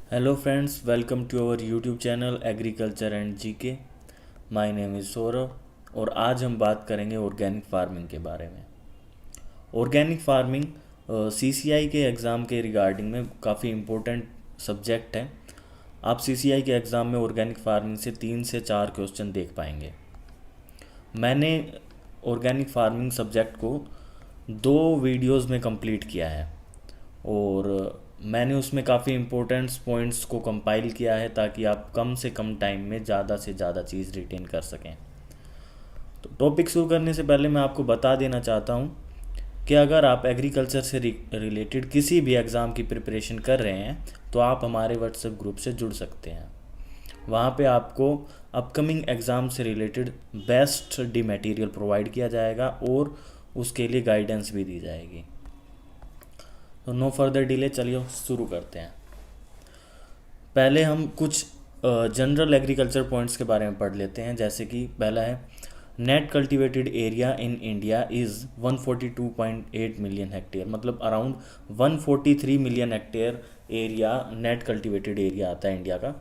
Hello friends, welcome to our YouTube channel agriculture and GK. My name is Saurabh और आज हम बात करेंगे ऑर्गेनिक फार्मिंग के बारे में। ऑर्गेनिक फार्मिंग सीसीआई के एग्ज़ाम के रिगार्डिंग में काफ़ी इम्पोर्टेंट सब्जेक्ट है। आप सीसीआई के एग्ज़ाम में ऑर्गेनिक फार्मिंग से 3 से 4 क्वेश्चन देख पाएंगे। मैंने ऑर्गेनिक फार्मिंग सब्जेक्ट को 2 वीडियोस में कंप्लीट किया है और मैंने उसमें काफ़ी इम्पोर्टेंट्स पॉइंट्स को कंपाइल किया है ताकि आप कम से कम टाइम में ज़्यादा से ज़्यादा चीज़ रिटेन कर सकें। तो टॉपिक शुरू करने से पहले मैं आपको बता देना चाहता हूँ कि अगर आप एग्रीकल्चर से रिलेटेड किसी भी एग्ज़ाम की प्रिपरेशन कर रहे हैं तो आप हमारे व्हाट्सएप ग्रुप से जुड़ सकते हैं। वहाँ पे आपको अपकमिंग एग्ज़ाम से related best study material provide किया जाएगा और उसके लिए गाइडेंस भी दी जाएगी। तो नो फर्दर डिले, चलिए शुरू करते हैं। पहले हम कुछ जनरल एग्रीकल्चर पॉइंट्स के बारे में पढ़ लेते हैं। जैसे कि पहला है, net cultivated area in India is 142.8 million hectare, मतलब around 143 million hectare area net cultivated area आता है इंडिया का।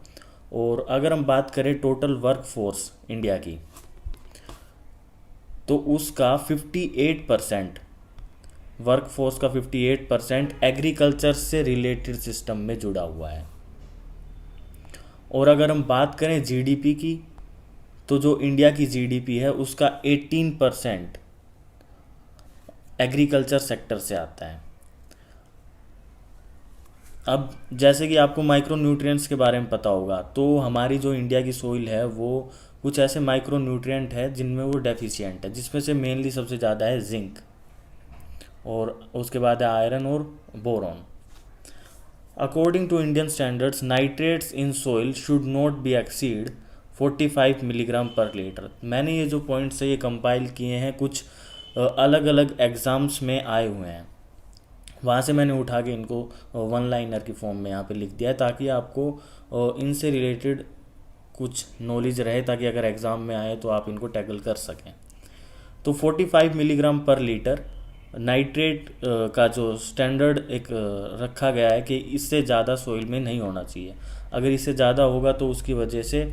और अगर हम बात करें टोटल वर्क फोर्स इंडिया की, तो उसका 58% वर्कफोर्स का 58% एग्रीकल्चर से रिलेटेड सिस्टम में जुड़ा हुआ है। और अगर हम बात करें जीडीपी की, तो जो इंडिया की जीडीपी है उसका 18% एग्रीकल्चर सेक्टर से आता है। अब जैसे कि आपको माइक्रो न्यूट्रिएंट्स के बारे में पता होगा, तो हमारी जो इंडिया की सोइल है वो कुछ ऐसे माइक्रो न्यूट्रिएंट है जिनमें वो डेफिशिएंट है, जिसमें से मेनली सबसे ज़्यादा है जिंक और उसके बाद है आयरन और boron. According to Indian standards, nitrates in soil should not be exceed 45 milligram per litre. मैंने ये जो पॉइंट्स है ये कंपाइल किए हैं, कुछ अलग अलग एग्ज़ाम्स में आए हुए हैं, वहाँ से मैंने उठा के इनको वन लाइनर की फॉर्म में यहाँ पे लिख दिया है ताकि आपको इनसे रिलेटेड कुछ नॉलेज रहे, ताकि अगर एग्ज़ाम में आए तो आप इनको टैकल कर सकें। तो 45 मिलीग्राम पर लीटर नाइट्रेट का जो स्टैंडर्ड एक रखा गया है कि इससे ज़्यादा सोइल में नहीं होना चाहिए। अगर इससे ज़्यादा होगा तो उसकी वजह से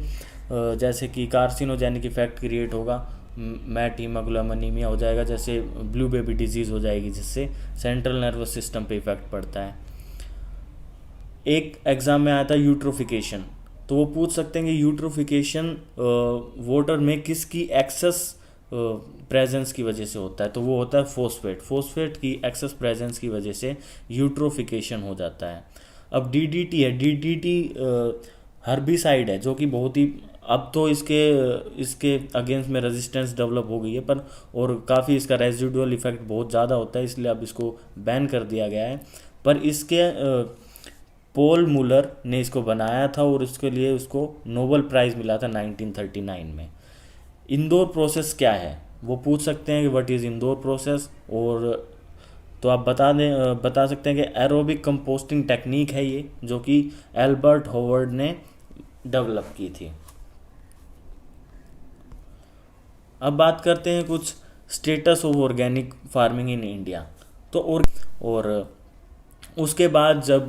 जैसे कि कार्सिनोजेनिक इफेक्ट क्रिएट होगा, मैट हीमोग्लोबिन हो जाएगा, जैसे ब्लू बेबी डिजीज़ हो जाएगी, जिससे सेंट्रल नर्वस सिस्टम पे इफेक्ट पड़ता है। एक एग्ज़ाम में आया था यूट्रोफिकेशन, तो वो पूछ सकते हैं कि यूट्रोफिकेशन वाटर में किसकी एक्सेस प्रेजेंस की वजह से होता है, तो वो होता है फोस्फेट की एक्सेस प्रेजेंस की वजह से यूट्रोफिकेशन हो जाता है। अब डीडीटी है, डीडीटी हर्बिसाइड है जो कि बहुत ही, अब तो इसके अगेंस्ट में रेजिस्टेंस डेवलप हो गई है, पर और काफ़ी इसका रेजिडुअल इफेक्ट बहुत ज़्यादा होता है, इसलिए अब इसको बैन कर दिया गया है। पर इसके पॉल मुलर ने इसको बनाया था और इसके लिए उसको नोबेल प्राइज़ मिला था 1939 में। इंदौर प्रोसेस क्या है वो पूछ सकते हैं कि व्हाट इज़ इंदौर प्रोसेस, और तो आप बता सकते हैं कि एरोबिक कंपोस्टिंग टेक्निक है ये, जो कि एल्बर्ट होवर्ड ने डेवलप की थी। अब बात करते हैं कुछ status of organic farming in India. तो और उसके बाद जब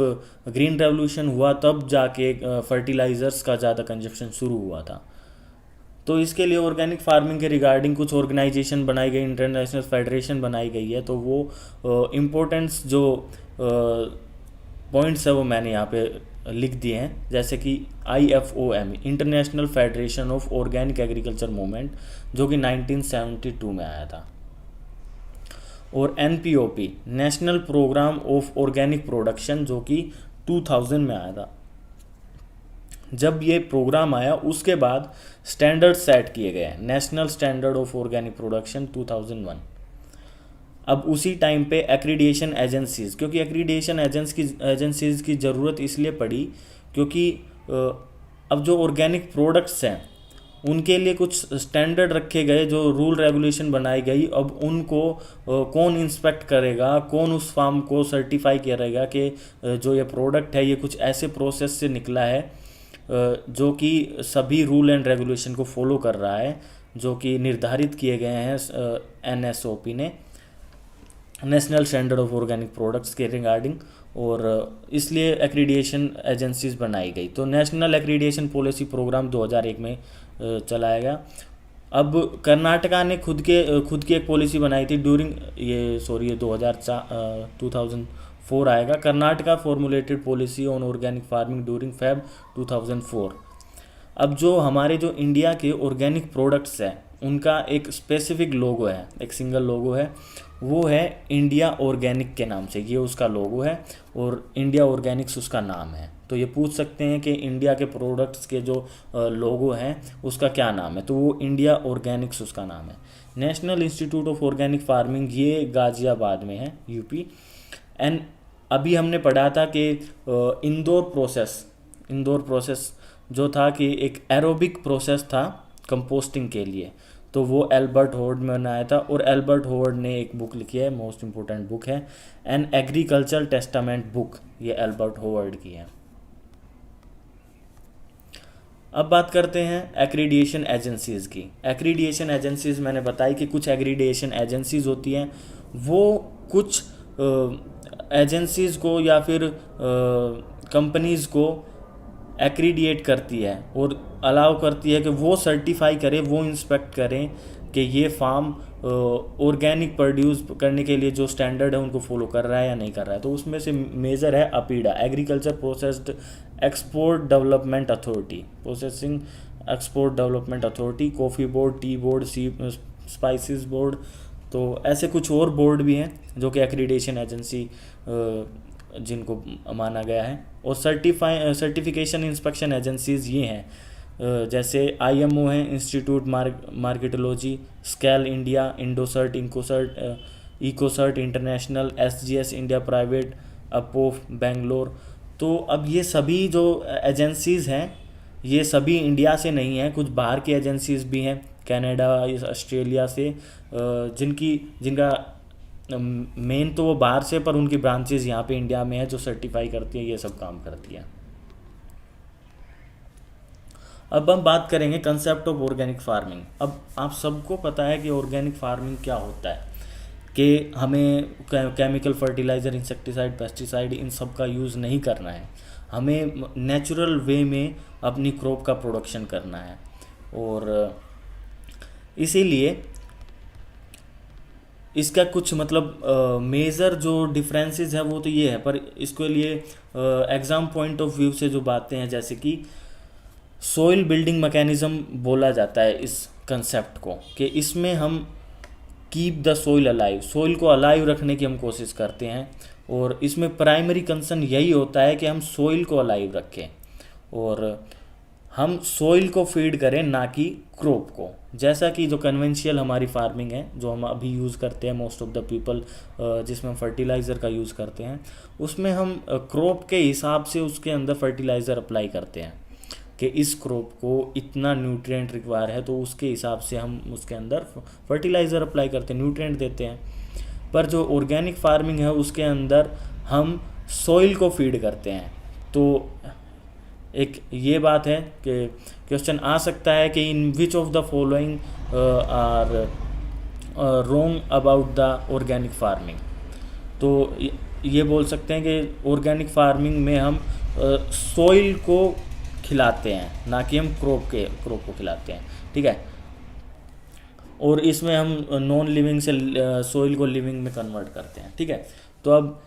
ग्रीन रेवोल्यूशन हुआ तब जाके फर्टिलाइज़र्स का ज़्यादा कंजप्शन शुरू हुआ था। तो इसके लिए ऑर्गेनिक फार्मिंग के रिगार्डिंग कुछ ऑर्गेनाइजेशन बनाई गई, इंटरनेशनल फेडरेशन बनाई गई है। तो वो इम्पोर्टेंट्स जो पॉइंट्स है वो मैंने यहाँ पे लिख दिए हैं। जैसे कि IFOM, International Federation of Organic Agriculture Movement, जो कि 1972 में आया था। और NPOP, National Programme of Organic Production, जो कि 2000 में आया था। जब ये प्रोग्राम आया उसके बाद स्टैंडर्ड सेट किए गए हैं, national standard of Organic production 2001। अब उसी टाइम पे एक्रीडिएशन एजेंसीज़, क्योंकि एक्रीडिएशन एजेंसीज़ की ज़रूरत इसलिए पड़ी क्योंकि अब जो ऑर्गेनिक प्रोडक्ट्स हैं उनके लिए कुछ स्टैंडर्ड रखे गए, जो रूल रेगुलेशन बनाई गई। अब उनको कौन इंस्पेक्ट करेगा, कौन उस फार्म को सर्टिफाई करेगा कि जो ये प्रोडक्ट है ये कुछ ऐसे प्रोसेस से निकला है जो कि सभी रूल एंड रेगुलेशन को फॉलो कर रहा है, जो कि निर्धारित किए गए हैं NSOP ने। National standard of organic products के रिगार्डिंग, और इसलिए एक्रीडिएशन एजेंसीज बनाई गई। तो नेशनल एक्रीडिएशन पॉलिसी प्रोग्राम 2001 में चलाया गया। अब कर्नाटका ने खुद की एक पॉलिसी बनाई थी ड्यूरिंग ये 2004 आएगा, Karnataka formulated policy on organic farming during Feb 2004। अब जो हमारे जो इंडिया के ऑर्गेनिक प्रोडक्ट्स हैं उनका एक स्पेसिफिक लोगो है, एक सिंगल लोगो है, वो है इंडिया ऑर्गेनिक के नाम से, ये उसका लोगो है और इंडिया ऑर्गेनिक्स उसका नाम है। तो ये पूछ सकते हैं कि इंडिया के प्रोडक्ट्स के जो लोगो हैं उसका क्या नाम है, तो वो इंडिया ऑर्गेनिक्स उसका नाम है। National institute of organic farming ये गाजियाबाद में है, यूपी। एंड अभी हमने पढ़ा था कि इंदौर प्रोसेस जो था कि एक एरोबिक प्रोसेस था कंपोस्टिंग के लिए, तो वो एल्बर्ट होवर्ड में बनाया था। और एल्बर्ट होवर्ड ने एक बुक लिखी है, मोस्ट इम्पोर्टेंट बुक है, एन एग्रीकल्चर टेस्टामेंट बुक, ये एल्बर्ट होवर्ड की है। अब बात करते हैं एक्रीडिएशन एजेंसीज़ की। एक्रीडिएशन एजेंसीज़ मैंने बताई कि कुछ एक्रीडिएशन एजेंसीज़ होती हैं, वो कुछ एजेंसीज़ को या फिर कंपनीज़ को एक्रीडिएट करती है और अलाउ करती है कि वो सर्टिफाई करें, वो इंस्पेक्ट करें कि ये फार्म ऑर्गेनिक प्रोड्यूस करने के लिए जो स्टैंडर्ड है उनको फॉलो कर रहा है या नहीं कर रहा है। तो उसमें से मेजर है APEDA, agriculture processed export development authority, processing export development authority, coffee board, tea board, spices board. तो ऐसे कुछ और बोर्ड भी हैं जो कि एक्रीडिएशन एजेंसी जिनको माना गया है। और सर्टिफिकेशन इंस्पेक्शन एजेंसीज़ ये हैं, जैसे आईएमओ है, institute marketology, Skal India, Indocert, Ecocert International, SGS India private, APOF Bangalore. तो अब ये सभी जो एजेंसीज़ हैं ये सभी इंडिया से नहीं हैं, कुछ बाहर की एजेंसीज़ भी हैं, कनाडा, ऑस्ट्रेलिया से, जिनका मेन तो वो बाहर से, पर उनकी ब्रांचेज यहाँ पे इंडिया में है जो सर्टिफाई करती है, ये सब काम करती है। अब हम बात करेंगे कंसेप्ट ऑफ ऑर्गेनिक फार्मिंग। अब आप सबको पता है कि ऑर्गेनिक फार्मिंग क्या होता है, कि हमें केमिकल फर्टिलाइज़र, इंसेक्टिसाइड, पेस्टिसाइड इन सब का यूज़ नहीं करना है, हमें नेचुरल वे में अपनी क्रॉप का प्रोडक्शन करना है। और इसीलिए इसका कुछ मतलब मेजर जो डिफरेंसेस है वो तो ये है, पर इसके लिए एग्ज़ाम पॉइंट ऑफ व्यू से जो बातें हैं, जैसे कि सोइल बिल्डिंग मैकेनिज़्म बोला जाता है इस कंसेप्ट को, कि इसमें हम keep the soil alive, soil को अलाइव रखने की हम कोशिश करते हैं। और इसमें प्राइमरी कंसर्न यही होता है कि हम सोइल को अलाइव रखें और हम सोइल को फीड करें, ना कि क्रॉप को। जैसा कि जो कन्वेंशियल हमारी फार्मिंग है जो हम अभी यूज़ करते हैं मोस्ट ऑफ द पीपल, जिसमें हम फर्टिलाइज़र का यूज़ करते हैं, उसमें हम क्रॉप के हिसाब से उसके अंदर फर्टिलाइज़र अप्लाई करते हैं कि इस क्रॉप को इतना न्यूट्रिएंट रिक्वायर है, तो उसके हिसाब से हम उसके अंदर फर्टिलाइज़र अप्लाई करते हैं, न्यूट्रिएंट देते हैं। पर जो ऑर्गेनिक फार्मिंग है उसके अंदर हम सॉइल को फीड करते हैं। तो एक ये बात है कि क्वेश्चन आ सकता है कि in which of the following are wrong about the organic farming. तो ये बोल सकते हैं कि ऑर्गेनिक फार्मिंग में हम सॉइल को खिलाते हैं, ना कि हम क्रॉप को खिलाते हैं, ठीक है। और इसमें हम नॉन लिविंग से सॉइल को लिविंग में कन्वर्ट करते हैं, ठीक है। तो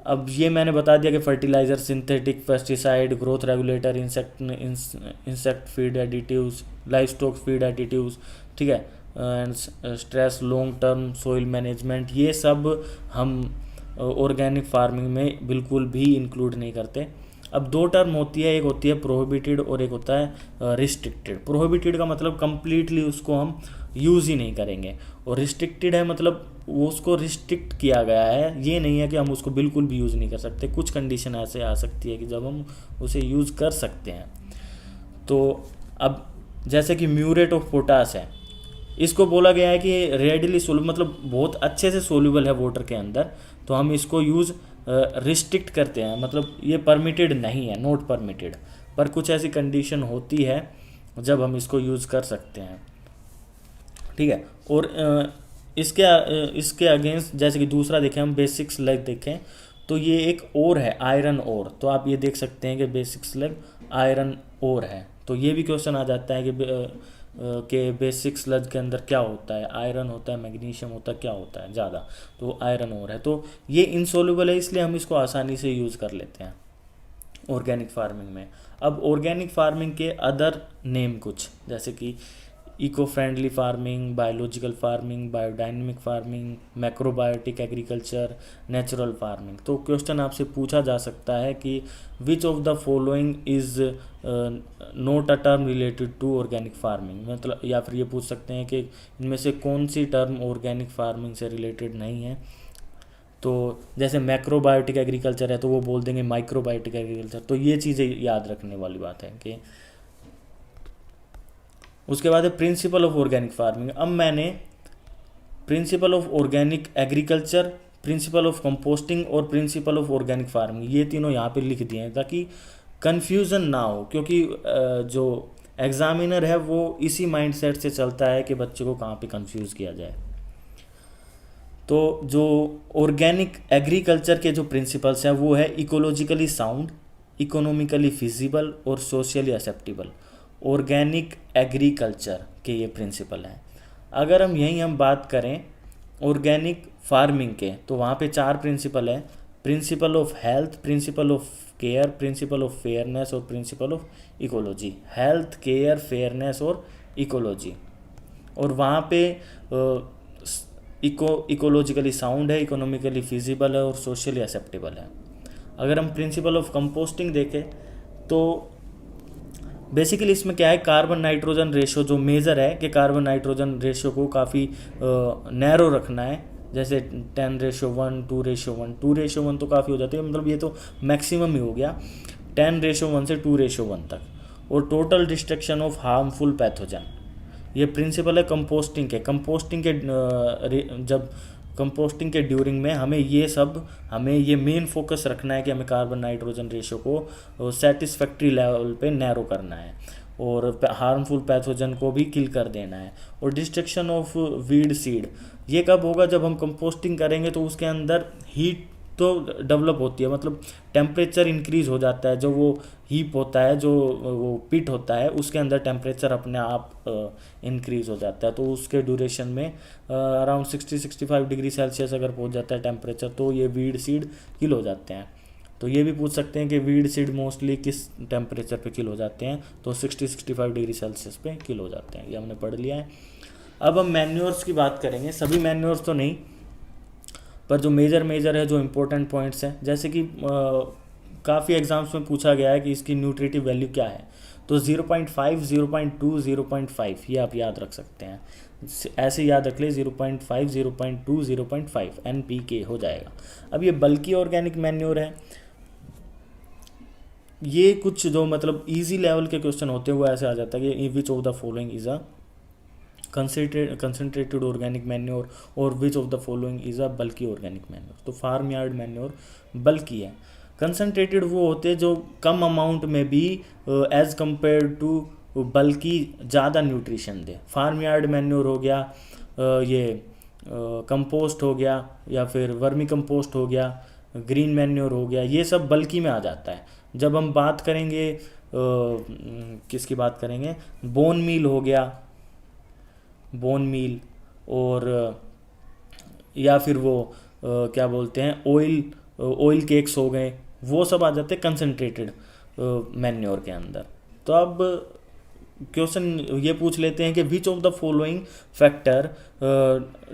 अब ये मैंने बता दिया कि fertiliser, synthetic pesticide, growth regulator, insect feed additives, life stock feed additives, ठीक है, and stress, long term soil management, ये सब हम ऑर्गेनिक फार्मिंग में बिल्कुल भी इंक्लूड नहीं करते। अब दो टर्म होती है, एक होती है प्रोहिबिटेड और एक होता है रिस्ट्रिक्टेड। प्रोहिबिटेड का मतलब कंप्लीटली उसको हम यूज़ ही नहीं करेंगे, और रिस्ट्रिक्टेड है मतलब वो उसको रिस्ट्रिक्ट किया गया है, ये नहीं है कि हम उसको बिल्कुल भी यूज़ नहीं कर सकते। कुछ कंडीशन ऐसे आ सकती है कि जब हम उसे यूज़ कर सकते हैं। तो अब जैसे कि म्यूरेट ऑफ पोटास है, इसको बोला गया है कि रेडिली सोल्यूबल, मतलब बहुत अच्छे से सोल्यूबल है वाटर के अंदर, तो हम इसको यूज़ रिस्ट्रिक्ट करते हैं, मतलब ये परमिटेड नहीं है, नॉट परमिटेड। पर कुछ ऐसी कंडीशन होती है जब हम इसको यूज़ कर सकते हैं, ठीक है। और इसके अगेंस्ट जैसे कि दूसरा देखें हम, बेसिक स्लग देखें तो ये एक ओर है, आयरन ओर। तो आप ये देख सकते हैं कि बेसिक स्लग आयरन ओर है। तो ये भी क्वेश्चन आ जाता है कि बेसिक स्लज के अंदर क्या होता है, आयरन होता है, मैग्नीशियम होता है, क्या होता है ज़्यादा, तो आयरन ओर है। तो ये इनसोल्युबल है, इसलिए हम इसको आसानी से यूज़ कर लेते हैं ऑर्गेनिक फार्मिंग में। अब ऑर्गेनिक फार्मिंग के अदर नेम कुछ, जैसे कि eco friendly farming, biological farming, biodynamic farming, macrobiotic agriculture, natural farming. तो क्वेश्चन आपसे पूछा जा सकता है कि which of the following is not a term related to organic farming, मतलब या फिर ये पूछ सकते हैं कि इनमें से कौन सी टर्म ऑर्गेनिक फार्मिंग से रिलेटेड नहीं है। तो जैसे मैक्रोबायोटिक एग्रीकल्चर है तो वो बोल देंगे माइक्रोबायोटिक एग्रीकल्चर। तो ये चीज़ें याद रखने वाली बात है कि उसके बाद है प्रिंसिपल ऑफ ऑर्गेनिक फार्मिंग। अब मैंने principle of Organic agriculture, principle of composting और प्रिंसिपल ऑफ ऑर्गेनिक फार्मिंग ये तीनों यहाँ पे लिख दिए हैं ताकि कन्फ्यूज़न ना हो, क्योंकि जो एग्जामिनर है वो इसी माइंडसेट से चलता है कि बच्चे को कहाँ पे कंफ्यूज किया जाए। तो जो ऑर्गेनिक एग्रीकल्चर के जो प्रिंसिपल्स हैं वो है इकोलॉजिकली साउंड, इकोनॉमिकली फिजिबल और सोशली एक्सेप्टेबल। ऑर्गेनिक एग्रीकल्चर के ये प्रिंसिपल हैं। अगर हम बात करें ऑर्गेनिक फार्मिंग के, तो वहाँ पे 4 प्रिंसिपल है। Principle of health, principle of care, principle of fairness और principle of ecology. Health, care, fairness और इकोलॉजी। और वहाँ पे इकोलॉजिकली साउंड है, इकोनॉमिकली फिजिबल है और सोशली एक्सेप्टेबल है। अगर हम प्रिंसिपल ऑफ कंपोस्टिंग देखें तो बेसिकली इसमें क्या है, कार्बन नाइट्रोजन रेशो जो मेज़र है कि कार्बन नाइट्रोजन रेशो को काफ़ी नैरो रखना है। जैसे 10:1, 2:1, 2:1 तो काफ़ी हो जाती है, मतलब ये तो मैक्सिमम ही हो गया, 10:1 से 2:1 तक। और total destruction of harmful pathogen, ये प्रिंसिपल है कंपोस्टिंग के। जब कंपोस्टिंग के ड्यूरिंग में हमें ये मेन फोकस रखना है कि हमें कार्बन नाइट्रोजन रेशो को सेटिस्फैक्ट्री लेवल पे नैरो करना है और हार्मफुल पैथोजन को भी किल कर देना है। और डिस्ट्रक्शन ऑफ वीड सीड ये कब होगा, जब हम कंपोस्टिंग करेंगे तो उसके अंदर हीट तो डेवलप होती है, मतलब टेम्परेचर इंक्रीज हो जाता है। जो वो हीप होता है, जो वो पिट होता है, उसके अंदर टेम्परेचर अपने आप इंक्रीज हो जाता है। तो उसके ड्यूरेशन में अराउंड 60-65 डिग्री सेल्सियस अगर पहुंच जाता है टेम्परेचर, तो ये वीड सीड किल हो जाते हैं। तो ये भी पूछ सकते हैं कि वीड सीड मोस्टली किस टेम्परेचर पे किल हो जाते हैं, तो 60-65 डिग्री सेल्सियस पे किल हो जाते हैं। ये हमने पढ़ लिया है। अब हम मैन्योर्स की बात करेंगे, सभी मैन्योर्स तो नहीं, पर जो मेजर है, जो इम्पोर्टेंट पॉइंट्स हैं, जैसे कि काफ़ी एग्जाम्स में पूछा गया है कि इसकी न्यूट्रिटिव वैल्यू क्या है। तो 0.5, 0.2, 0.5 ये आप याद रख सकते हैं, ऐसे याद रख ले, 0.5, 0.2, 0.5 NPK हो जाएगा। अब ये बल्कि ऑर्गेनिक मैन्योर है, ये कुछ जो मतलब इजी लेवल के क्वेश्चन होते हैं वो ऐसे आ जाता है कि which of the following is a concentrated organic manure और which of the following is a bulky organic manure. तो फार्म यार्ड मैन्योर बल्कि है। कंसनट्रेटेड वो होते हैं जो कम अमाउंट में भी एज कंपेयर टू बल्कि ज़्यादा न्यूट्रिशन दे। फार्म यार्ड मैन्योर हो गया, ये कंपोस्ट हो गया, या फिर वर्मी कंपोस्ट हो गया, ग्रीन मैन्योर हो गया, ये सब बल्कि में आ जाता है। जब हम बात करेंगे किसकी बात करेंगे, बोन मील हो गया, बोन मील, और या फिर वो क्या बोलते हैं, ऑयल केक्स हो गए, वो सब आ जाते हैं कंसनट्रेटेड मैन्योर के अंदर। तो अब क्वेश्चन ये पूछ लेते हैं कि which of the following factor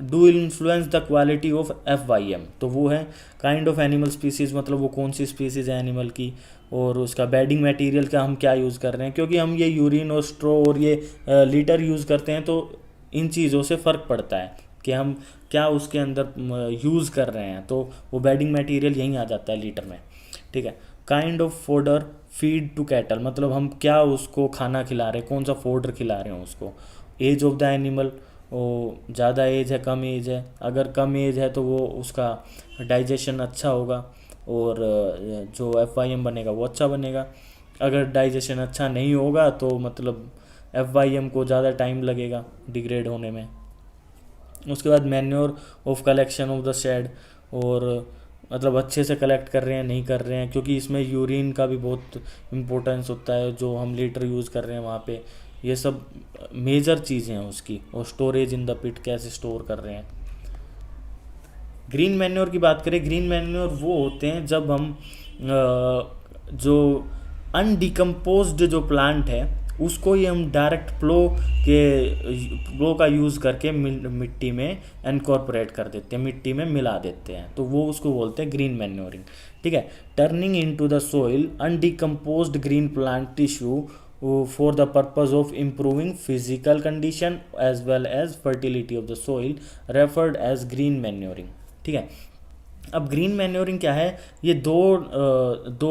do influence the quality of FYM। तो वो है काइंड ऑफ एनिमल स्पीसीज़, मतलब वो कौन सी स्पीसीज़ है एनिमल की, और उसका बेडिंग मटेरियल का हम क्या यूज़ कर रहे हैं, क्योंकि हम ये यूरिन और स्ट्रॉ और ये लीटर यूज़ करते हैं, तो इन चीज़ों से फ़र्क पड़ता है कि हम क्या उसके अंदर यूज़ कर रहे हैं। तो वो बेडिंग मटेरियल यहीं आ जाता है लीटर में, ठीक है। Kind of fodder feed to cattle, मतलब हम क्या उसको खाना खिला रहे हैं, कौन सा फोडर खिला रहे हैं उसको। एज ऑफ द एनिमल, वो ज़्यादा एज है, कम एज है, अगर कम एज है तो वो उसका डाइजेशन अच्छा होगा और जो FYM बनेगा वो अच्छा बनेगा। अगर डाइजेशन अच्छा नहीं होगा तो मतलब FYM को ज़्यादा टाइम लगेगा डिग्रेड होने में। उसके बाद manure of collection of the shed, और मतलब अच्छे से कलेक्ट कर रहे हैं नहीं कर रहे हैं, क्योंकि इसमें यूरिन का भी बहुत इम्पोर्टेंस होता है, जो हम लीटर यूज़ कर रहे हैं वहाँ पे, ये सब मेजर चीज़ें हैं उसकी। और स्टोरेज इन द पिट, कैसे स्टोर कर रहे हैं। ग्रीन मैन्योर की बात करें, ग्रीन मैन्योर वो होते हैं जब हम जो अनडिकम्पोज्ड जो प्लांट है उसको ही हम डायरेक्ट प्लो का यूज़ करके मिट्टी में इनकॉर्पोरेट कर देते हैं, मिट्टी में मिला देते हैं, तो वो उसको बोलते हैं ग्रीन मैन्योरिंग। ठीक है, turning into the soil undecomposed green plant tissue for the purpose of improving physical condition as well as fertility of the soil referred as green manuring. ठीक है, अब ग्रीन मैन्योरिंग क्या है, ये दो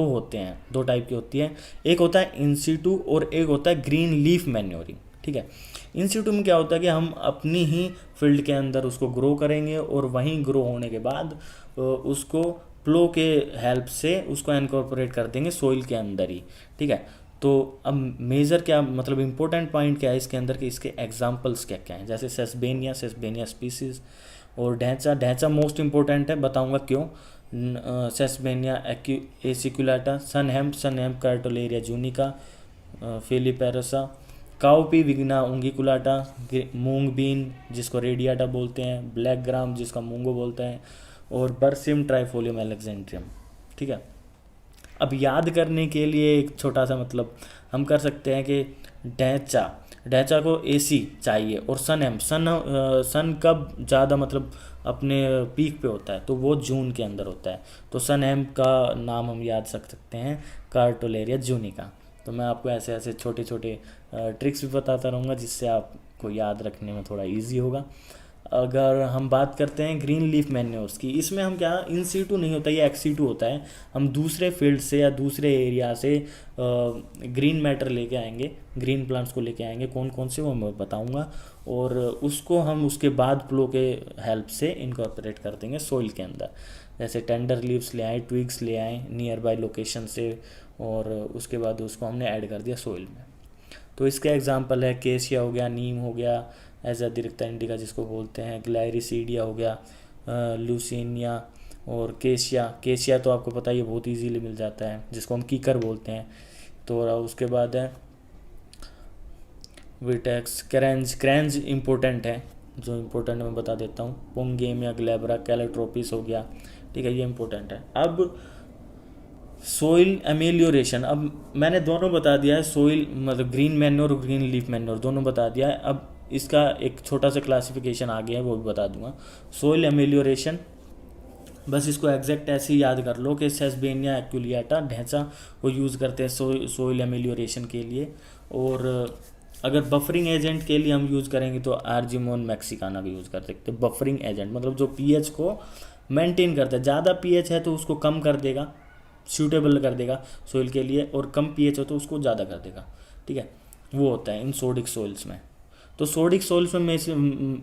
होते हैं, दो टाइप की होती है। एक होता है इन सीटू और एक होता है ग्रीन लीफ मैन्योरिंग। ठीक है, इन सीटू में क्या होता है कि हम अपनी ही फील्ड के अंदर उसको ग्रो करेंगे और वहीं ग्रो होने के बाद उसको प्लो के हेल्प से उसको इनकॉर्पोरेट कर देंगे सोइल के अंदर ही। ठीक है, तो अब मेजर क्या मतलब इम्पोर्टेंट पॉइंट क्या है इसके अंदर कि इसके एग्जांपल्स क्या क्या हैं, जैसे सेसबेनिया स्पीसीज और ढैंचा मोस्ट इम्पोर्टेंट है, बताऊंगा क्यों। Sesbania aculeata, sunhemp Crotalaria juncea, फिलिपेरसा, cowpea Vigna unguiculata, moong bean जिसको रेडियाटा बोलते हैं, ब्लैक ग्राम जिसका मूंगो बोलते हैं, और बरसिम ट्राइफोलियम एलेक्जेंड्रियम। ठीक है, अब याद करने के लिए एक छोटा सा मतलब हम कर सकते हैं कि ढैंचा को एसी चाहिए, और सन कब ज़्यादा मतलब अपने पीक पे होता है, तो वो जून के अंदर होता है, तो सन हेम्प का नाम हम याद रख सकते हैं कार्टोलेरिया जूनिका। तो मैं आपको ऐसे ऐसे छोटे छोटे ट्रिक्स भी बताता रहूँगा जिससे आपको याद रखने में थोड़ा इजी होगा। अगर हम बात करते हैं ग्रीन लीफ मैन्योर्स की, इसमें हम क्या इन सीटू नहीं होता, ये एक्स सीटू होता है। हम दूसरे फील्ड से या दूसरे एरिया से ग्रीन मैटर लेके आएंगे, ग्रीन प्लांट्स को लेके आएंगे, कौन कौन से वो मैं बताऊंगा, और उसको हम उसके बाद प्लो के हेल्प से इनकॉर्पोरेट कर देंगे सोइल के अंदर। जैसे टेंडर लीव्स ले आए, ट्विग्स ले आए नियर बाय लोकेशन से, और उसके बाद उसको हमने ऐड कर दिया सोइल में। तो इसके एग्जांपल है केसिया हो गया, नीम हो गया, एजा दिरक्ता इंडिका जिसको बोलते हैं, ग्लायरिसीडिया हो गया, लूसीनिया, और केसिया तो आपको पता ही है बहुत इजीली मिल जाता है, जिसको हम कीकर बोलते हैं। तो उसके बाद है विटेक्स, क्रैंज इम्पोर्टेंट है, जो इम्पोर्टेंट मैं बता देता हूँ, पोंगेमिया ग्लैब्रा, कैलेट्रोपिस हो गया। ठीक है, ये इम्पोर्टेंट है। अब सोइल एमेलियोरेशन, अब मैंने दोनों बता दिया है, सोइल मतलब ग्रीन मैन्योर और ग्रीन लीफ मैन्योर दोनों बता दिया है। अब इसका एक छोटा सा क्लासिफिकेशन आ गया है, वो भी बता दूंगा। सोइल एमेलियोरेशन, बस इसको एग्जैक्ट ऐसे ही याद कर लो कि सेसबेनिया एक्युलियाटा ढैंचा को यूज़ करते हैं सोइल एमेलियोरेशन के लिए। और अगर बफरिंग एजेंट के लिए हम यूज़ करेंगे तो आर्जिमोन मैक्सिकाना का यूज़ कर सकते हैं। बफरिंग एजेंट मतलब जो पीएच को मेंटेन करता है, ज़्यादा पीएच है तो उसको कम कर देगा, सूटेबल कर देगा सोइल के लिए, और कम पीएच हो तो उसको ज़्यादा कर देगा। ठीक है, वो होता है इन सोडिक सोइल्स में। तो सोडिक सोइल्स में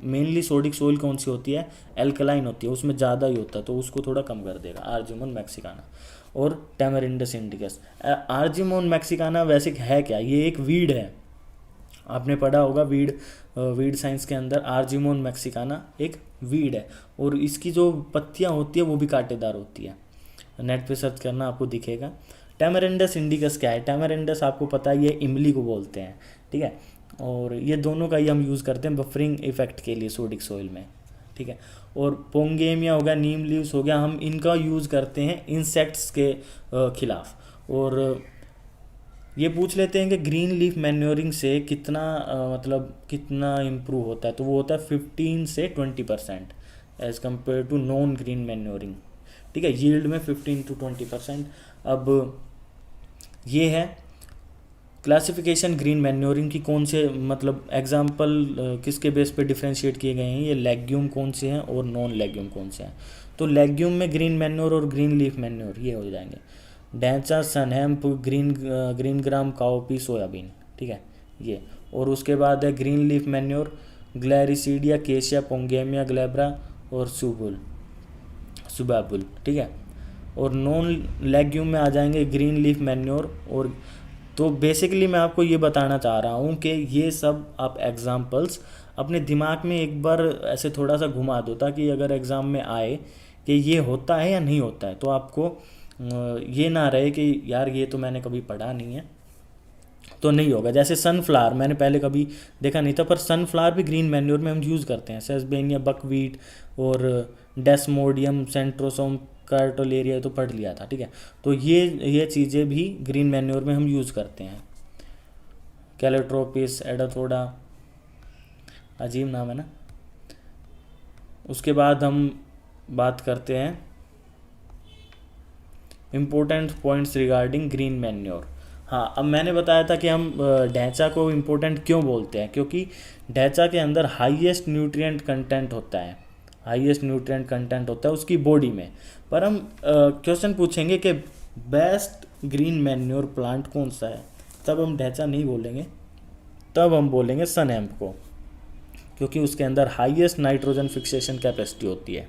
मेनली सोडिक सोइल कौन सी होती है, एल्कलाइन होती है, उसमें ज़्यादा ही होता है, तो उसको थोड़ा कम कर देगा आर्जिमोन मैक्सिकाना। और टैमरिंडस इंडिकस, आर्जिमोन मैक्सिकाना वैसे है क्या, ये एक वीड है, आपने पढ़ा होगा वीड साइंस के अंदर आर्जिमोन मैक्सिकाना एक वीड है, और इसकी जो पत्तियाँ होती है वो भी कांटेदार होती है, नेट पे सर्च करना आपको दिखेगा। टैमरिंडस इंडिकस क्या है, टैमरिंडस आपको पता है ये इमली को बोलते हैं। ठीक है, और ये दोनों का ही हम यूज़ करते हैं बफरिंग इफेक्ट के लिए सोडिक सोइल में। ठीक है, और पोंगेमिया हो गया, नीम लीव्स हो गया, हम इनका यूज़ करते हैं इंसेक्ट्स के खिलाफ। और ये पूछ लेते हैं कि ग्रीन लीफ मैन्योरिंग से कितना मतलब कितना इम्प्रूव होता है, तो वो होता है 15 से 20% as compare to non green manuring. ठीक है, यील्ड में 15 to 20%। अब ये है क्लासिफिकेशन ग्रीन मैन्योरिंग की, कौन से मतलब एग्जांपल किसके बेस पे डिफरेंशिएट किए गए हैं, ये लेग्यूम कौन से हैं और नॉन लेग्यूम कौन से हैं। तो लेग्यूम में ग्रीन मैन्योर और ग्रीन लीफ मैन्योर ये हो जाएंगे, ढैंचा, sunhemp, green gram, cowpea, soybean. ठीक है, ये। और उसके बाद है green leaf manure, Gliricidia, Cassia, Pongamia glabra और सुबाबुल। ठीक है, और नॉन लेग्यूम में आ जाएंगे ग्रीन लीफ मैन्योर और तो बेसिकली मैं आपको ये बताना चाह रहा हूँ कि ये सब आप एग्जाम्पल्स अपने दिमाग में एक बार ऐसे थोड़ा सा घुमा दो, ताकि अगर एग्ज़ाम में आए कि ये होता है या नहीं होता है, तो आपको ये ना रहे कि यार ये तो मैंने कभी पढ़ा नहीं है, तो नहीं होगा। जैसे सनफ्लावर मैंने पहले कभी देखा नहीं था, पर सनफ्लावर भी ग्रीन मैन्योर में हम यूज़ करते हैं। सेसबेनिया, बकवीट और डेस्मोडियम, सेंट्रोसोम, कार्टोलेरिया तो पढ़ लिया था, ठीक है। तो ये चीज़ें भी ग्रीन मैन्योर में हम यूज़ करते हैं। कैलोट्रोपिस, एडाथोडा, अजीब नाम है ना। उसके बाद हम बात करते हैं important points regarding green manure. हाँ, अब मैंने बताया था कि हम ढैंचा को इम्पोर्टेंट क्यों बोलते हैं, क्योंकि ढैंचा के अंदर हाईएस्ट न्यूट्रिएंट कंटेंट होता है, हाईएस्ट न्यूट्रिएंट कंटेंट होता है उसकी बॉडी में। पर हम क्वेश्चन पूछेंगे कि बेस्ट ग्रीन मैन्योर प्लांट कौन सा है, तब हम ढैंचा नहीं बोलेंगे, तब हम बोलेंगे सन हेम्प को, क्योंकि उसके अंदर हाईएस्ट नाइट्रोजन फिक्सेशन कैपेसिटी होती है,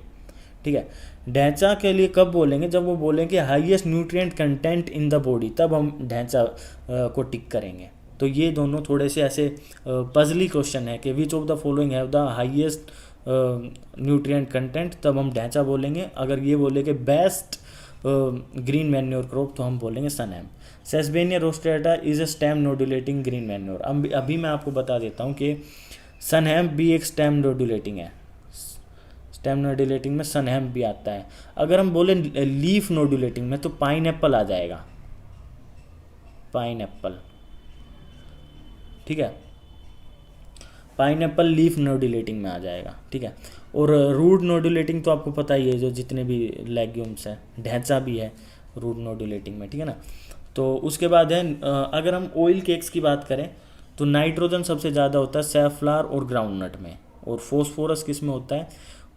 ठीक है। ढैंचा के लिए कब बोलेंगे, जब वो बोलेंगे highest nutrient content in the body, तब हम ढैंचा को टिक करेंगे। तो ये दोनों थोड़े से ऐसे पजली क्वेश्चन है कि which of the following have the highest nutrient content, तब हम ढैंचा बोलेंगे। अगर ये बोले कि बेस्ट ग्रीन मैन्योर क्रॉप, तो हम बोलेंगे sunhemp. Sesbania rostrata is a stem nodulating green manure. अभी मैं आपको बता देता हूँ कि सन हेम्प भी एक स्टेम नोडुलेटिंग है, स्टेम नोडुलेटिंग में सन हेम्प भी आता है। अगर हम बोले लीफ नोडुलेटिंग में, तो पाइन एप्पल आ जाएगा, पाइन एप्पल, ठीक है। पाइन एप्पल लीफ नोडुलेटिंग में आ जाएगा, ठीक है। और रूट नोडुलेटिंग तो आपको पता ही है, जो जितने भी लेग्यूम्स हैं, ढैंचा भी है रूट नोडुलेटिंग में, ठीक है ना। तो उसके बाद है अगर हम ऑयल केक्स की बात करें, तो नाइट्रोजन सबसे ज़्यादा होता है सैफलावर और ग्राउंडनट में, और फोस्फोरस किस में होता है,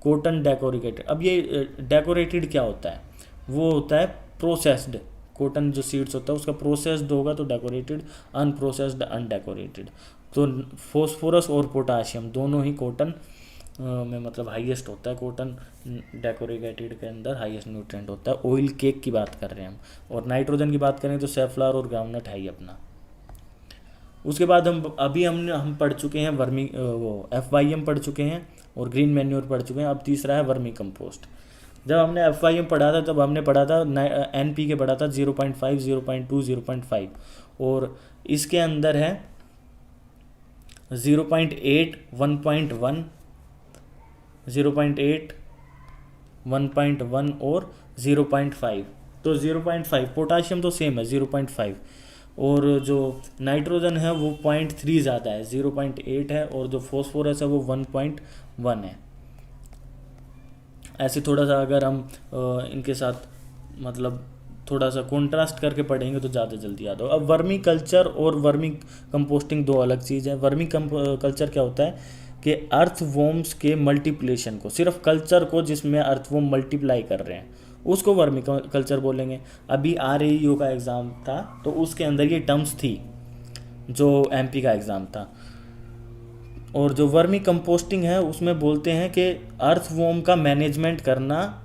कॉटन डेकोरेटेड। अब ये डेकोरेटेड क्या होता है, वो होता है प्रोसेस्ड। कॉटन जो सीड्स होता है उसका प्रोसेस्ड होगा तो डेकोरेटेड, अनप्रोसेस्ड अनडेकोरेटेड। तो फोस्फोरस और पोटाशियम दोनों ही कॉटन में मतलब हाईएस्ट होता है। कॉटन डेकोरेटेड के अंदर हाईएस्ट न्यूट्रिएंट होता है। ऑयल केक की बात कर रहे हैं हम, और नाइट्रोजन की बात करें तो सैफलावर और ग्राउंडनट है ही अपना। उसके बाद हम पढ़ चुके हैं FYM पढ़ चुके हैं और ग्रीन मैन्योर पढ़ चुके हैं। अब तीसरा है वर्मी कंपोस्ट। जब हमने FYM पढ़ा था, तब हमने पढ़ा था NPK पढ़ा था 0.5, 0.2, 0.5, और इसके अंदर है 0.8, 1.1, 0.8, 1.1 और 0.5। तो 0.5 पोटाशियम तो सेम है 0.5, और जो नाइट्रोजन है वो 0.3 ज़्यादा है, 0.8 है, और जो फॉस्फोरस है वो 1.1 है। ऐसे थोड़ा सा अगर हम इनके साथ मतलब थोड़ा सा कॉन्ट्रास्ट करके पढ़ेंगे तो ज़्यादा जल्दी याद होगा। अब वर्मी कल्चर और वर्मी कंपोस्टिंग दो अलग चीज़ है। वर्मी कल्चर क्या होता है कि अर्थवॉर्म्स के मल्टीप्लिकेशन को, सिर्फ कल्चर को जिसमें अर्थवॉर्म मल्टीप्लाई कर रहे हैं, उसको वर्मी कल्चर बोलेंगे। अभी RAEO का एग्ज़ाम था तो उसके अंदर ये टर्म्स थी, जो MP का एग्ज़ाम था। और जो वर्मी कंपोस्टिंग है उसमें बोलते हैं कि अर्थवॉर्म का मैनेजमेंट करना,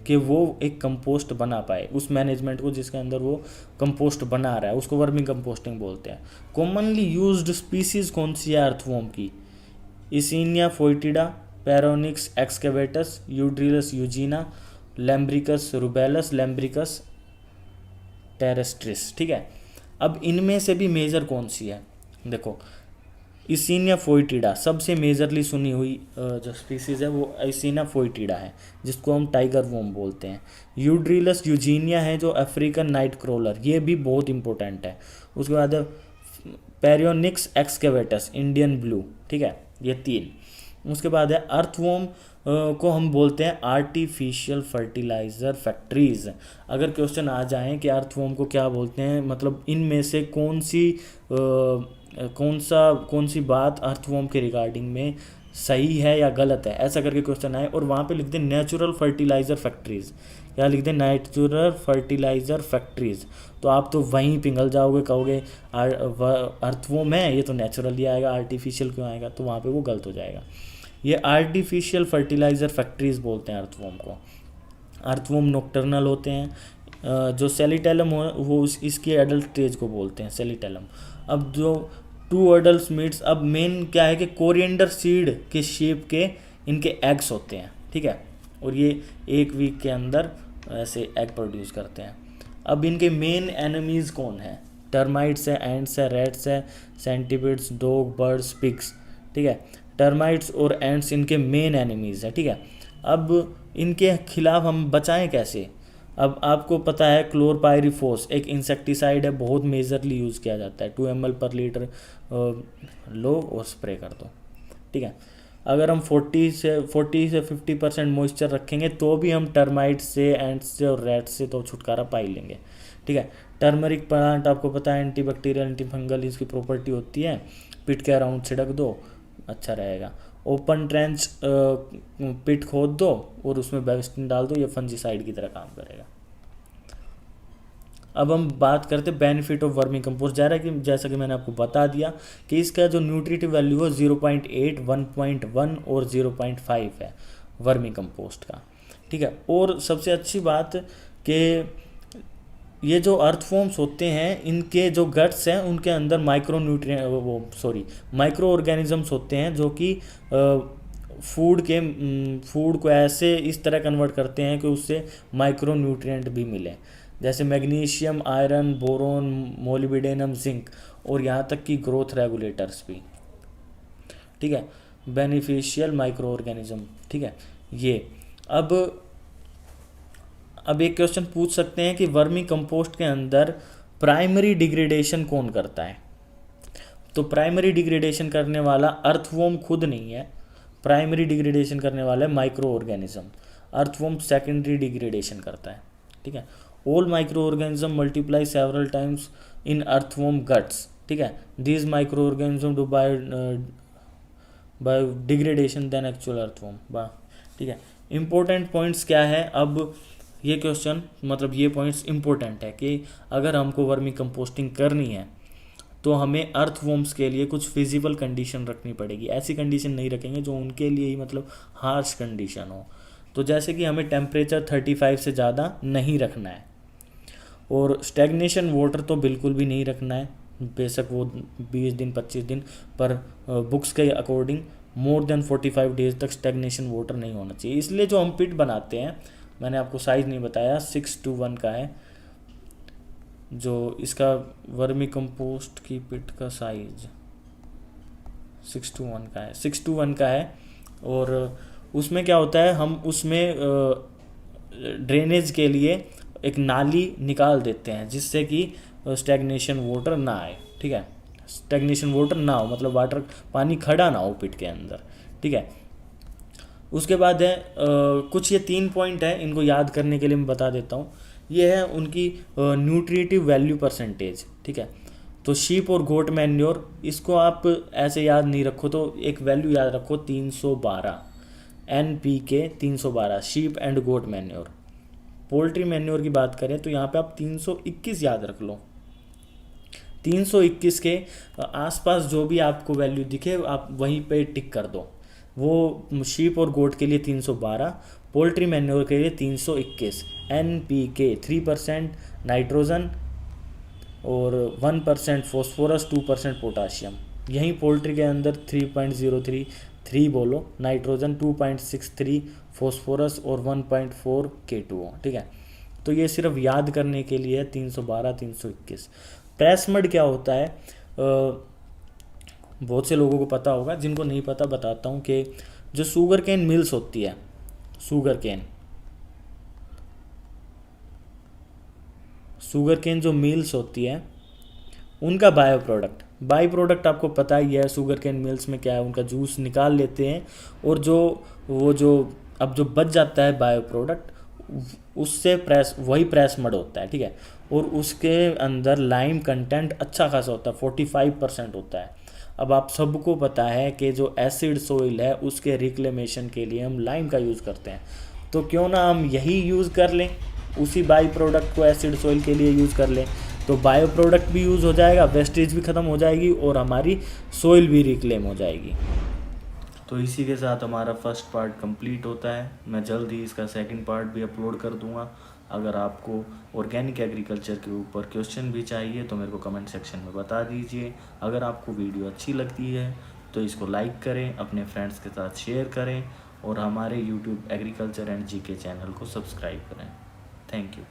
कि वो एक कंपोस्ट बना पाए, उस मैनेजमेंट को जिसके अंदर वो कंपोस्ट बना रहा है, उसको वर्मी कंपोस्टिंग बोलते हैं। कॉमनली यूज्ड स्पीसीज़ कौन सी है अर्थवॉर्म की, इसिनिया फोइटिडा, पैरोनिक्स एक्सकेवेटस, यूड्रिलस यूजीना, लैम्ब्रिकस रूबेलस, लैम्ब्रिकस टेरेस्ट्रिस, ठीक है। अब इनमें से भी मेजर कौन सी है, देखो इसिनिया फोइटिडा सबसे मेजरली सुनी हुई जो स्पीसीज़ है वो इसिनिया फोइटिडा है, जिसको हम टाइगर वॉर्म बोलते हैं। यूड्रिलस यूजीनिया है जो अफ्रीकन नाइट क्रॉलर, ये भी बहुत इंपॉर्टेंट है। उसके बाद पैरियोनिक्स एक्सकेवेटस, इंडियन ब्लू, ठीक है, ये 3। उसके बाद है अर्थवॉर्म को हम बोलते हैं आर्टिफिशियल फर्टिलाइज़र फैक्ट्रीज़। अगर क्वेश्चन आ जाए कि अर्थवॉर्म को क्या बोलते हैं, मतलब इनमें से कौन सी बात अर्थवॉर्म के रिगार्डिंग में सही है या गलत है, ऐसा करके क्वेश्चन आए और वहाँ पे लिख दें नेचुरल फर्टिलाइज़र फैक्ट्रीज़, या लिख दें नेचुरल फर्टिलाइज़र फैक्ट्रीज़, तो आप तो वहीं पिघल जाओगे, कहोगे अर्थवॉर्म है ये तो नेचुरल ही आएगा, आर्टिफिशियल क्यों आएगा, तो वहाँ पे वो गलत हो जाएगा। ये आर्टिफिशियल फर्टिलाइज़र फैक्ट्रीज़ बोलते हैं अर्थवॉर्म को। अर्थवॉर्म नॉकटर्नल होते हैं, जो सेलिटेलम हो वो इसकी एडल्ट स्टेज को बोलते हैं सेलिटेलम। अब जो 2 एडल्ट मीट्स, अब मेन क्या है कि कोरिएंडर सीड के शेप के इनके एग्स होते हैं, ठीक है, और ये 1 वीक के अंदर ऐसे एग प्रोड्यूस करते हैं। अब इनके मेन एनिमीज़ कौन है? टर्माइट्स है, एंट्स है, रैट्स है, सेंटीपिड्स, डॉग, बर्ड्स, पिग्स, ठीक है। टर्माइट्स और एंट्स इनके मेन एनिमीज़ है, ठीक है। अब इनके खिलाफ हम बचाएं कैसे? अब आपको पता है क्लोरपायरीफोस एक इंसेक्टिसाइड है, बहुत मेजरली यूज़ किया जाता है। 2 ml पर लीटर लो और स्प्रे कर दो, ठीक है। अगर हम 40 से 50% मॉइस्चर रखेंगे तो भी हम टर्माइट्स से, एंट्स से और रैट्स से तो छुटकारा पा ही लेंगे, ठीक है। टर्मरिक प्लांट आपको पता है एंटीबैक्टीरियल, एंटीफंगल इसकी प्रॉपर्टी होती है। पिट के अराउंड छिड़क दो, अच्छा रहेगा। ओपन ट्रेंच पिट खोद दो और उसमें बेविस्टिन डाल दो, ये फंजीसाइड की तरह काम करेगा। अब हम बात करते हैं बेनिफिट ऑफ वर्मी कंपोस्ट। जैसा कि मैंने आपको बता दिया कि इसका जो न्यूट्रिटिव वैल्यू है 0.8, 1.1 और 0.5 है वर्मी कंपोस्ट का, ठीक है। और सबसे अच्छी बात कि ये जो अर्थफॉर्म्स होते हैं इनके जो गट्स हैं उनके अंदर माइक्रो ऑर्गेनिजम्स होते हैं जो कि फूड को ऐसे इस तरह कन्वर्ट करते हैं कि उससे माइक्रो न्यूट्रिएंट भी मिले, जैसे magnesium, iron, boron, molybdenum, zinc और यहाँ तक कि ग्रोथ रेगुलेटर्स भी, ठीक है, बेनिफिशियल माइक्रो ऑर्गेनिज्म, ठीक है। ये अब एक क्वेश्चन पूछ सकते हैं कि वर्मी कंपोस्ट के अंदर प्राइमरी डिग्रेडेशन कौन करता है? तो प्राइमरी डिग्रेडेशन करने वाला अर्थवॉर्म खुद नहीं है, प्राइमरी डिग्रेडेशन करने वाला है micro organism. Earthworm secondary degradation करता है, ठीक है। All micro organism multiply several times in earthworm guts, ठीक है। These micro organism do by degradation then actual earthworm, ठीक है। इंपॉर्टेंट पॉइंट्स क्या है? अब ये क्वेश्चन मतलब ये पॉइंट्स इंपॉर्टेंट है कि अगर हमको वर्मी कंपोस्टिंग करनी है तो हमें अर्थवॉर्म्स के लिए कुछ फिजिबल कंडीशन रखनी पड़ेगी। ऐसी कंडीशन नहीं रखेंगे जो उनके लिए ही मतलब हार्श कंडीशन हो। तो जैसे कि हमें टेम्परेचर 35 से ज़्यादा नहीं रखना है और स्टैग्नेशन वाटर तो बिल्कुल भी नहीं रखना है, बेशक वो 20 दिन 25 दिन, पर बुक्स के अकॉर्डिंग मोर देन 45 डेज तक स्टैग्नेशन वाटर नहीं होना चाहिए। इसलिए जो हम पिट बनाते हैं, मैंने आपको साइज़ नहीं बताया, 6:1 का है जो इसका वर्मी कंपोस्ट की पिट का साइज 6:1 का है। और उसमें क्या होता है, हम उसमें ड्रेनेज के लिए एक नाली निकाल देते हैं जिससे कि स्टैग्नेशन वाटर ना आए, ठीक है। स्टैग्नेशन वाटर ना हो मतलब वाटर पानी खड़ा ना हो पिट के अंदर, ठीक है। उसके बाद है कुछ ये 3 पॉइंट है, इनको याद करने के लिए मैं बता देता हूँ। ये है उनकी न्यूट्रिटिव वैल्यू परसेंटेज, ठीक है। तो शीप और गोट मैन्योर, इसको आप ऐसे याद नहीं रखो, तो एक वैल्यू याद रखो 312 NPK 312 sheep and goat manure. Poultry manure की बात करें तो यहाँ पे आप 321 याद रख लो। 321 के आसपास जो भी आपको वैल्यू दिखे आप वहीं पे टिक कर दो। वो शीप और गोट के लिए 312, पोल्ट्री मैन्योर के लिए 321। NPK 3% नाइट्रोजन और 1% फॉस्फोरस, 2% पोटाशियम। यहीं पोल्ट्री के अंदर 3.033 बोलो नाइट्रोजन, 2.63 फॉस्फोरस और 1.4 K2O, ठीक है। तो ये सिर्फ याद करने के लिए 312 321। प्रेसमड क्या होता है? बहुत से लोगों को पता होगा, जिनको नहीं पता बताता हूँ कि जो शुगर केन मिल्स होती है, शुगर केन जो मिल्स होती है उनका बाई प्रोडक्ट आपको पता ही है। शुगर केन मिल्स में क्या है, उनका जूस निकाल लेते हैं और जो बच जाता है बायो प्रोडक्ट उससे वही प्रेस मड होता है, ठीक है। और उसके अंदर लाइम कंटेंट अच्छा खासा होता है, 45% होता है। अब आप सबको पता है कि जो एसिड सोइल है उसके रिक्लेमेशन के लिए हम लाइम का यूज़ करते हैं, तो क्यों ना हम यही यूज़ कर लें, उसी बाई प्रोडक्ट को एसिड सोइल के लिए यूज़ कर लें। तो बायो प्रोडक्ट भी यूज़ हो जाएगा, वेस्टेज भी ख़त्म हो जाएगी और हमारी सोइल भी रिक्लेम हो जाएगी। तो इसी के साथ हमारा फर्स्ट पार्ट कंप्लीट होता है। मैं जल्द ही इसका सेकंड पार्ट भी अपलोड कर दूंगा। अगर आपको ऑर्गेनिक एग्रीकल्चर के ऊपर क्वेश्चन भी चाहिए तो मेरे को कमेंट सेक्शन में बता दीजिए। अगर आपको वीडियो अच्छी लगती है तो इसको लाइक करें, अपने फ्रेंड्स के साथ शेयर करें और हमारे YouTube agriculture and GK channel को सब्सक्राइब करें। Thank you.